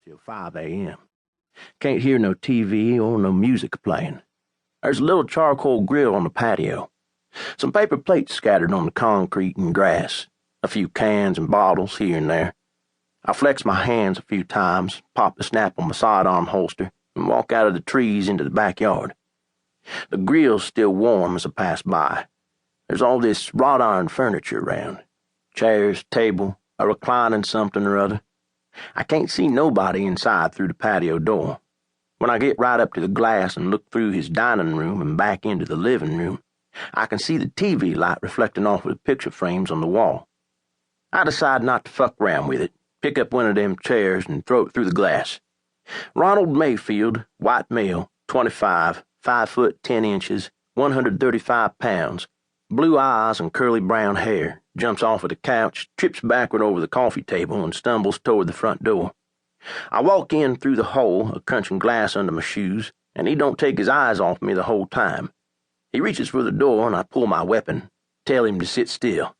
till 5 a.m. Can't hear no TV or no music playing. There's a little charcoal grill on the patio. Some paper plates scattered on the concrete and grass. A few cans and bottles here and there. I flex my hands a few times, pop the snap on my sidearm holster, and walk out of the trees into the backyard. The grill's still warm as I pass by. There's all this wrought iron furniture around. Chairs, table, a reclining something or other. I can't see nobody inside through the patio door. When I get right up to the glass and look through his dining room and back into the living room, I can see the TV light reflecting off of the picture frames on the wall. I decide not to fuck around with it, pick up one of them chairs and throw it through the glass. Ronald Mayfield, white male, 25, 5 foot 10 inches, 135 pounds, blue eyes and curly brown hair, jumps off of the couch, trips backward over the coffee table, and stumbles toward the front door. I walk in through the hole, a crunching glass under my shoes, and he don't take his eyes off me the whole time. He reaches for the door, and I pull my weapon, tell him to sit still.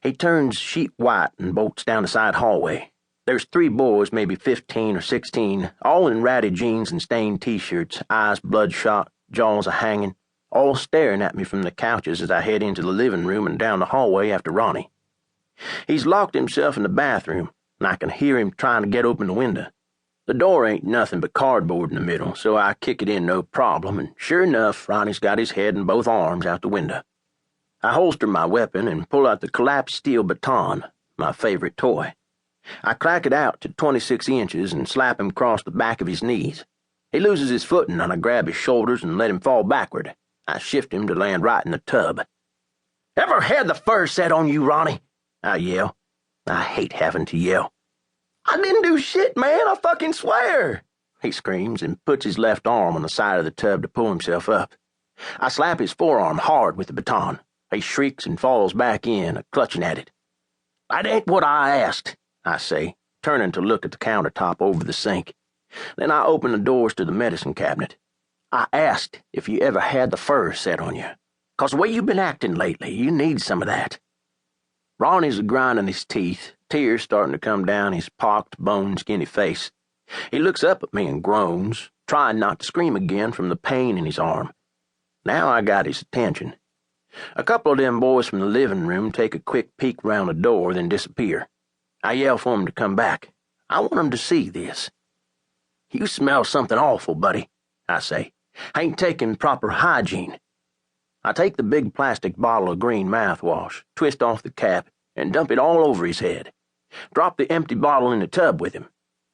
He turns sheet white and bolts down the side hallway. There's 3 boys, maybe 15 or 16, all in ratty jeans and stained T-shirts, eyes bloodshot, jaws a-hanging, all staring at me from the couches as I head into the living room and down the hallway after Ronnie. He's locked himself in the bathroom, and I can hear him trying to get open the window. The door ain't nothing but cardboard in the middle, so I kick it in no problem, and sure enough, Ronnie's got his head and both arms out the window. I holster my weapon and pull out the collapsed steel baton, my favorite toy. I crack it out to 26 inches and slap him across the back of his knees. He loses his footing, and I grab his shoulders and let him fall backward. I shift him to land right in the tub. "Ever had the fur set on you, Ronnie?" I yell. I hate having to yell. "I didn't do shit, man, I fucking swear," he screams and puts his left arm on the side of the tub to pull himself up. I slap his forearm hard with the baton. He shrieks and falls back in, clutching at it. "That ain't what I asked," I say, turning to look at the countertop over the sink. Then I open the doors to the medicine cabinet. "I asked if you ever had the fur set on you, 'cause the way you've been acting lately, you need some of that." Ronnie's grinding his teeth, tears starting to come down his pocked, bone-skinny face. He looks up at me and groans, trying not to scream again from the pain in his arm. Now I got his attention. A couple of them boys from the living room take a quick peek round the door, then disappear. I yell for them to come back. I want them to see this. "You smell something awful, buddy," I say. "Ain't taking proper hygiene." I take the big plastic bottle of green mouthwash, twist off the cap, and dump it all over his head. Drop the empty bottle in the tub with him.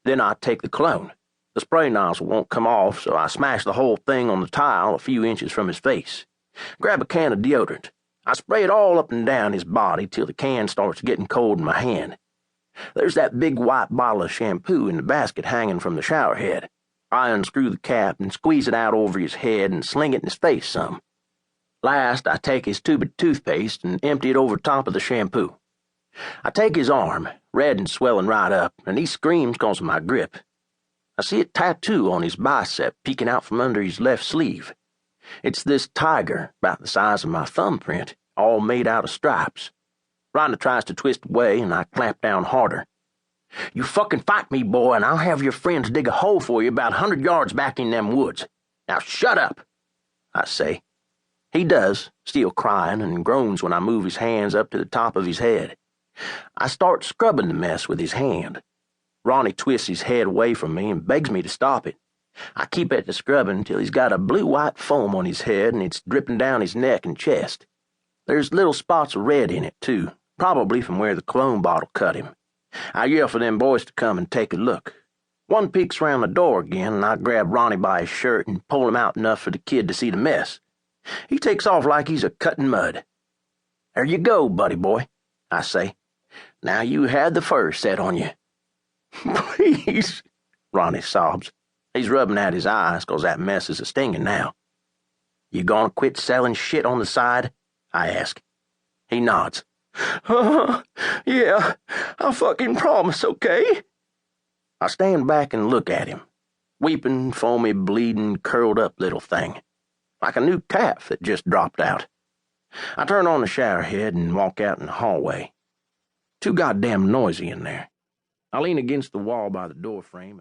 Then I take the cologne. The spray nozzle won't come off, so I smash the whole thing on the tile a few inches from his face. Grab a can of deodorant. I spray it all up and down his body till the can starts getting cold in my hand. There's that big white bottle of shampoo in the basket hanging from the shower head. I unscrew the cap and squeeze it out over his head and sling it in his face some. Last, I take his tube of toothpaste and empty it over top of the shampoo. I take his arm, red and swelling right up, and he screams 'cause of my grip. I see a tattoo on his bicep peeking out from under his left sleeve. It's this tiger, about the size of my thumbprint, all made out of stripes. Rhonda tries to twist away, and I clamp down harder. "You fucking fight me, boy, and I'll have your friends dig a hole for you about 100 yards back in them woods. Now shut up," I say. He does, still crying, and groans when I move his hands up to the top of his head. I start scrubbing the mess with his hand. Ronnie twists his head away from me and begs me to stop it. I keep at the scrubbing till he's got a blue-white foam on his head and it's dripping down his neck and chest. There's little spots of red in it, too, probably from where the cologne bottle cut him. I yell for them boys to come and take a look. One peeks round the door again, and I grab Ronnie by his shirt and pull him out enough for the kid to see the mess. He takes off like he's a cutting mud. "There you go, buddy boy," I say. "Now you had the fur set on you." "Please," Ronnie sobs. He's rubbing at his eyes 'cause that mess is a-stinging now. "You gonna quit selling shit on the side?" I ask. He nods. Yeah, I fucking promise, okay?" I stand back and look at him. Weeping, foamy, bleeding, curled up little thing. Like a new calf that just dropped out. I turn on the shower head and walk out in the hallway. Too goddamn noisy in there. I lean against the wall by the door frame.